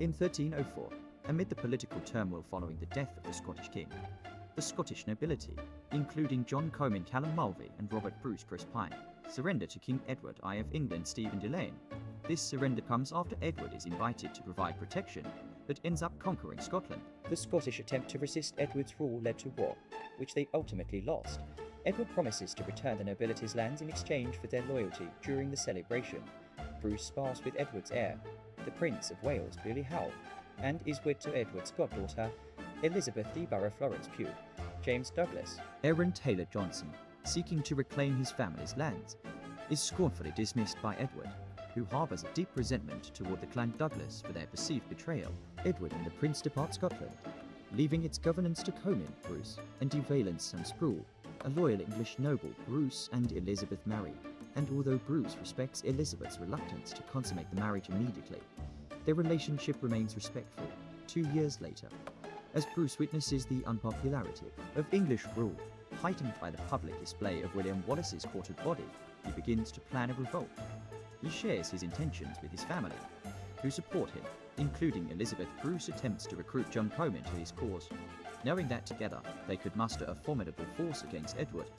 In 1304, amid the political turmoil following the death of the Scottish king, the Scottish nobility, including John Comyn Callum Mulvey and Robert Bruce Pine, surrender to King Edward I of England Stephen de Lane. This surrender comes after Edward is invited to provide protection, but ends up conquering Scotland. The Scottish attempt to resist Edward's rule led to war, which they ultimately lost. Edward promises to return the nobility's lands in exchange for their loyalty during the celebration. Bruce spars with Edward's heir, the Prince of Wales Billy Howell, and is wed to Edward's goddaughter, Elizabeth de Burgh Florence Pugh. James Douglas, Aaron Taylor Johnson, seeking to reclaim his family's lands, is scornfully dismissed by Edward, who harbours a deep resentment toward the clan Douglas for their perceived betrayal. Edward and the Prince depart Scotland, leaving its governance to Comyn, Bruce, and de Valence son Sproul, a loyal English noble. Bruce and Elizabeth marry, and although Bruce respects Elizabeth's reluctance to consummate the marriage immediately, their relationship remains respectful 2 years later, as Bruce witnesses the unpopularity of English rule. Heightened by the public display of William Wallace's quartered body, he begins to plan a revolt. He shares his intentions with his family, who support him, including Elizabeth. Bruce attempts to recruit John Comyn to his cause, knowing that together they could muster a formidable force against Edward.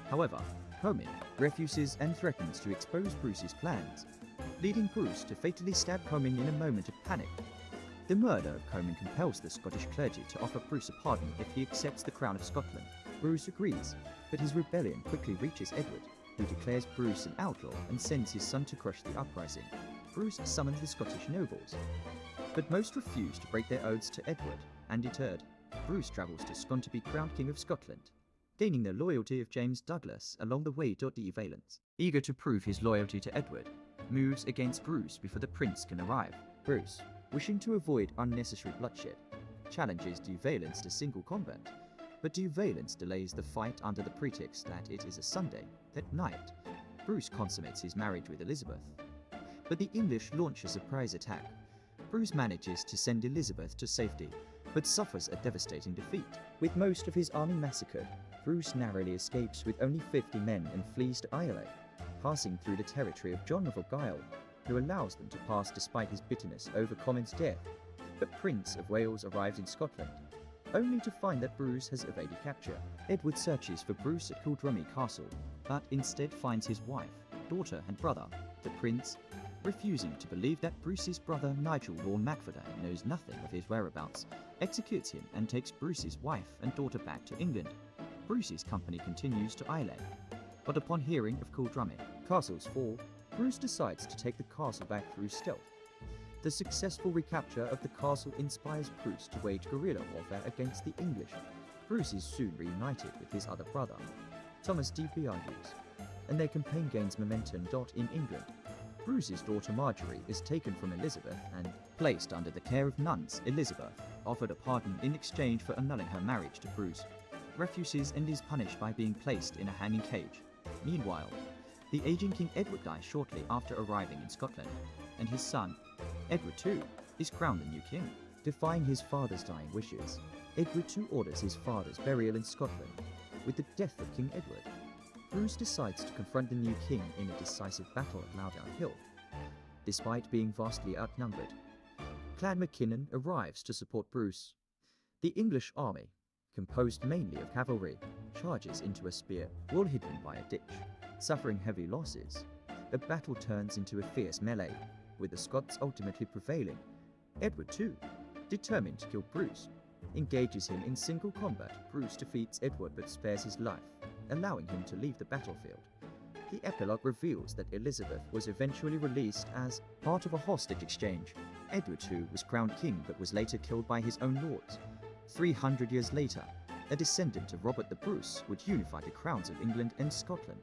However, Comyn refuses and threatens to expose Bruce's plans, leading Bruce to fatally stab Comyn in a moment of panic. The murder of Comyn compels the Scottish clergy to offer Bruce a pardon if he accepts the crown of Scotland. Bruce agrees, but his rebellion quickly reaches Edward, who declares Bruce an outlaw and sends his son to crush the uprising. Bruce summons the Scottish nobles, but most refuse to break their oaths to Edward, and deterred, Bruce travels to Scone to be crowned King of Scotland, gaining the loyalty of James Douglas along the way. De Valence, eager to prove his loyalty to Edward, moves against Bruce before the prince can arrive. Bruce, wishing to avoid unnecessary bloodshed, challenges de Valence to single combat, but de Valence delays the fight under the pretext that it is a Sunday. That night, Bruce consummates his marriage with Elizabeth, but the English launch a surprise attack. Bruce manages to send Elizabeth to safety, but suffers a devastating defeat. With most of his army massacred, Bruce narrowly escapes with only 50 men and flees to Islay, passing through the territory of John of Argyll, who allows them to pass despite his bitterness over Comyn's death. The Prince of Wales arrives in Scotland, only to find that Bruce has evaded capture. Edward searches for Bruce at Culdrummy Castle, but instead finds his wife, daughter and brother. The prince, refusing to believe that Bruce's brother Nigel Lord Macfadden knows nothing of his whereabouts, executes him and takes Bruce's wife and daughter back to England. Bruce's company continues to Islay, but upon hearing of Culdrummy Castle's fall, Bruce decides to take the castle back through stealth. The successful recapture of the castle inspires Bruce to wage guerrilla warfare against the English. Bruce is soon reunited with his other brother, Thomas de Beauharnais, and their campaign gains momentum. In England, Bruce's daughter Marjorie is taken from Elizabeth and placed under the care of nuns. Elizabeth, offered a pardon in exchange for annulling her marriage to Bruce, refuses and is punished by being placed in a hanging cage. Meanwhile, the aging King Edward dies shortly after arriving in Scotland, and his son, Edward II, is crowned the new king. Defying his father's dying wishes, Edward II orders his father's burial in Scotland. With the death of King Edward, Bruce decides to confront the new king in a decisive battle at Loudoun Hill. Despite being vastly outnumbered, Clan Mackinnon arrives to support Bruce. The English army, composed mainly of cavalry, charges into a spear wall hidden by a ditch. Suffering heavy losses, the battle turns into a fierce melee, with the Scots ultimately prevailing. Edward II, determined to kill Bruce, engages him in single combat. Bruce defeats Edward but spares his life, allowing him to leave the battlefield. The epilogue reveals that Elizabeth was eventually released as part of a hostage exchange. Edward II was crowned king but was later killed by his own lords. 300 years later, a descendant of Robert the Bruce would unify the crowns of England and Scotland.